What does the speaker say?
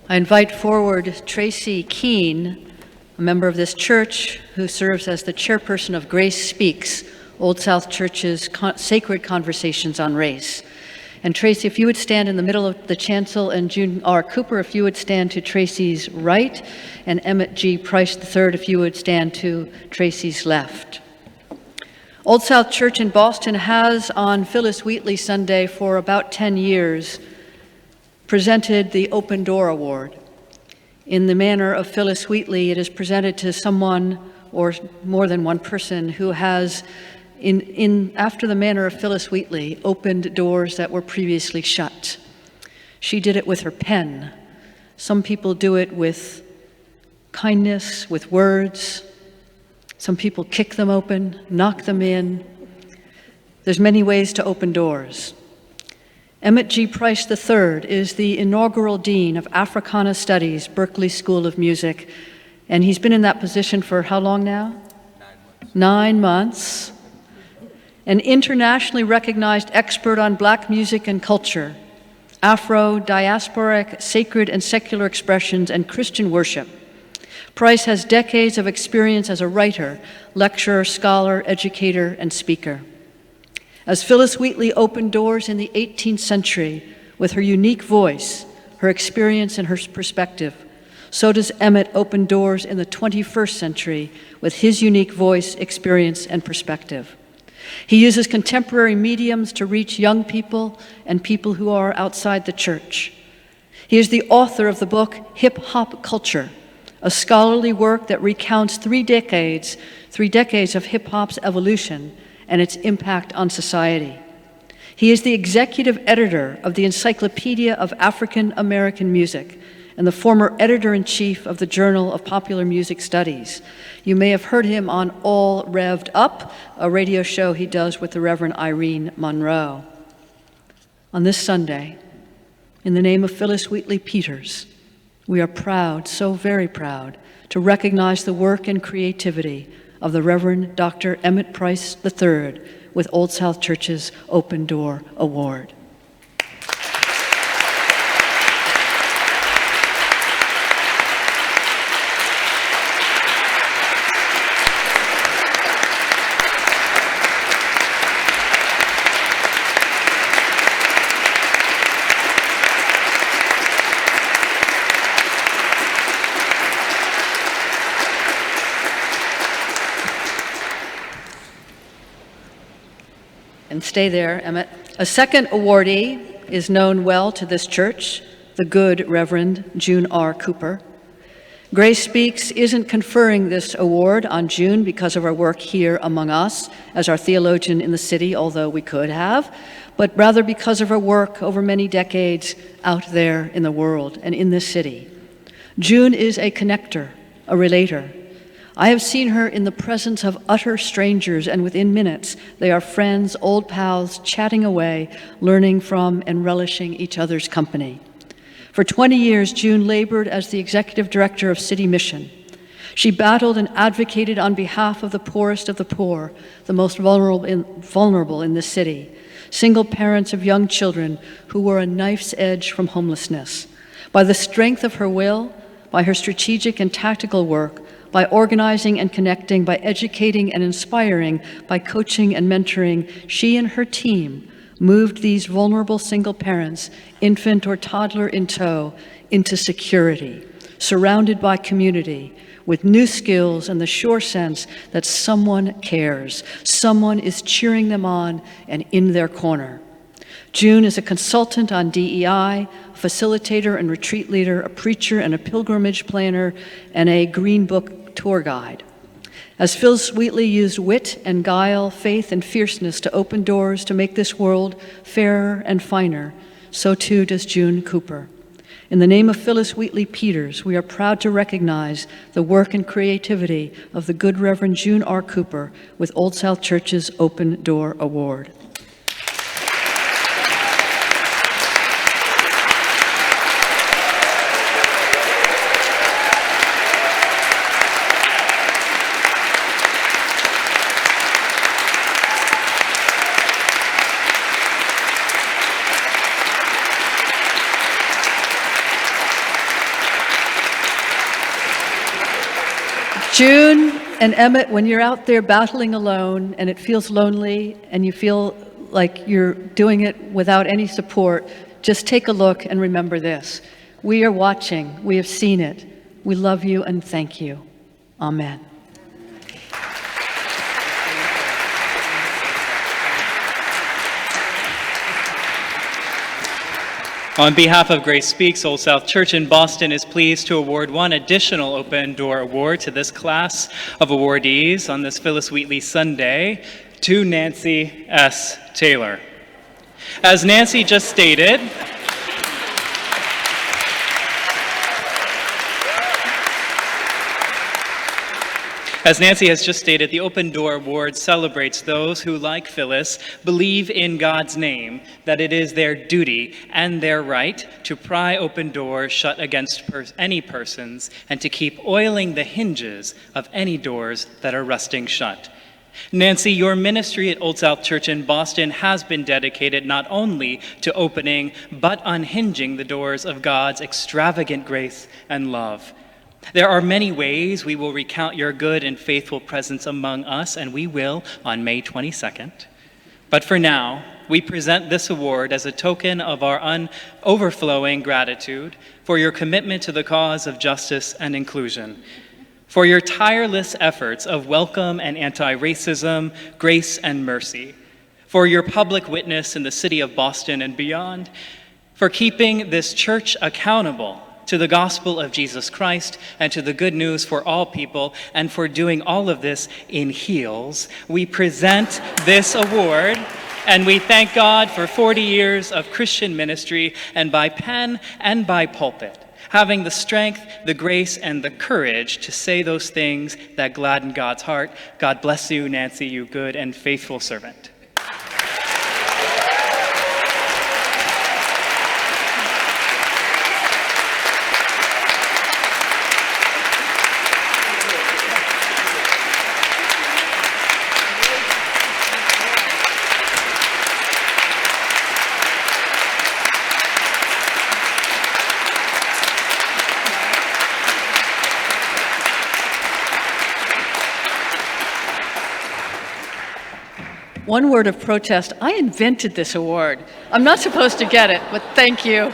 I invite forward Tracy Keene, a member of this church who serves as the chairperson of Grace Speaks, Old South Church's Sacred Conversations on Race. And Tracy, if you would stand in the middle of the chancel, and June R. Cooper, if you would stand to Tracy's right, and Emmett G. Price III, if you would stand to Tracy's left. Old South Church in Boston has, on Phyllis Wheatley Sunday for about 10 years, presented the Open Door Award. In the manner of Phyllis Wheatley, it is presented to someone or more than one person who has, after the manner of Phyllis Wheatley, opened doors that were previously shut. She did it with her pen. Some people do it with kindness, with words. Some people kick them open, knock them in. There's many ways to open doors. Emmett G. Price III is the inaugural Dean of Africana Studies, Berklee School of Music, and he's been in that position for how long now? 9 months. An internationally recognized expert on Black music and culture, Afro, diasporic, sacred and secular expressions, and Christian worship. Price has decades of experience as a writer, lecturer, scholar, educator, and speaker. As Phyllis Wheatley opened doors in the 18th century with her unique voice, her experience, and her perspective, so does Emmett open doors in the 21st century with his unique voice, experience, and perspective. He uses contemporary mediums to reach young people and people who are outside the church. He is the author of the book Hip Hop Culture, a scholarly work that recounts 3 decades of hip hop's evolution and its impact on society. He is the executive editor of the Encyclopedia of African American Music and the former editor-in-chief of the Journal of Popular Music Studies. You may have heard him on All Revved Up, a radio show he does with the Reverend Irene Monroe. On this Sunday, in the name of Phyllis Wheatley Peters, we are proud, so very proud, to recognize the work and creativity of the Reverend Dr. Emmett Price III with Old South Church's Open Door Award. And stay there, Emmett. A second awardee is known well to this church, the good Reverend June R. Cooper. Grace Speaks isn't conferring this award on June because of our work here among us as our theologian in the city, although we could have, but rather because of her work over many decades out there in the world and in this city. June is a connector, a relator. I have seen her in the presence of utter strangers, and within minutes, they are friends, old pals, chatting away, learning from and relishing each other's company. For 20 years, June labored as the executive director of City Mission. She battled and advocated on behalf of the poorest of the poor, the most vulnerable in this city, single parents of young children who were a knife's edge from homelessness. By the strength of her will, by her strategic and tactical work, by organizing and connecting, by educating and inspiring, by coaching and mentoring, she and her team moved these vulnerable single parents, infant or toddler in tow, into security, surrounded by community, with new skills and the sure sense that someone cares, someone is cheering them on and in their corner. June is a consultant on DEI, a facilitator and retreat leader, a preacher and a pilgrimage planner, and a Green Book tour guide. As Phyllis Wheatley used wit and guile, faith and fierceness to open doors to make this world fairer and finer, so too does June Cooper. In the name of Phyllis Wheatley Peters, we are proud to recognize the work and creativity of the good Reverend June R. Cooper with Old South Church's Open Door Award. June and Emmett, when you're out there battling alone and it feels lonely and you feel like you're doing it without any support, just take a look and remember this. We are watching. We have seen it. We love you and thank you. Amen. On behalf of Grace Speaks, Old South Church in Boston is pleased to award one additional Open Door Award to this class of awardees on this Phyllis Wheatley Sunday, to Nancy S. Taylor. As Nancy just stated, the Open Door Award celebrates those who, like Phyllis, believe in God's name, that it is their duty and their right to pry open doors shut against any persons and to keep oiling the hinges of any doors that are rusting shut. Nancy, your ministry at Old South Church in Boston has been dedicated not only to opening, but unhinging the doors of God's extravagant grace and love. There are many ways we will recount your good and faithful presence among us, and we will on May 22nd. But for now, we present this award as a token of our overflowing gratitude for your commitment to the cause of justice and inclusion, for your tireless efforts of welcome and anti-racism, grace and mercy, for your public witness in the city of Boston and beyond, for keeping this church accountable to the gospel of Jesus Christ and to the good news for all people, and for doing all of this in heels. We present this award, and we thank God for 40 years of Christian ministry, and by pen and by pulpit, having the strength, the grace, and the courage to say those things that gladden God's heart. God bless you, Nancy, you good and faithful servant. One word of protest, I invented this award. I'm not supposed to get it, but thank you.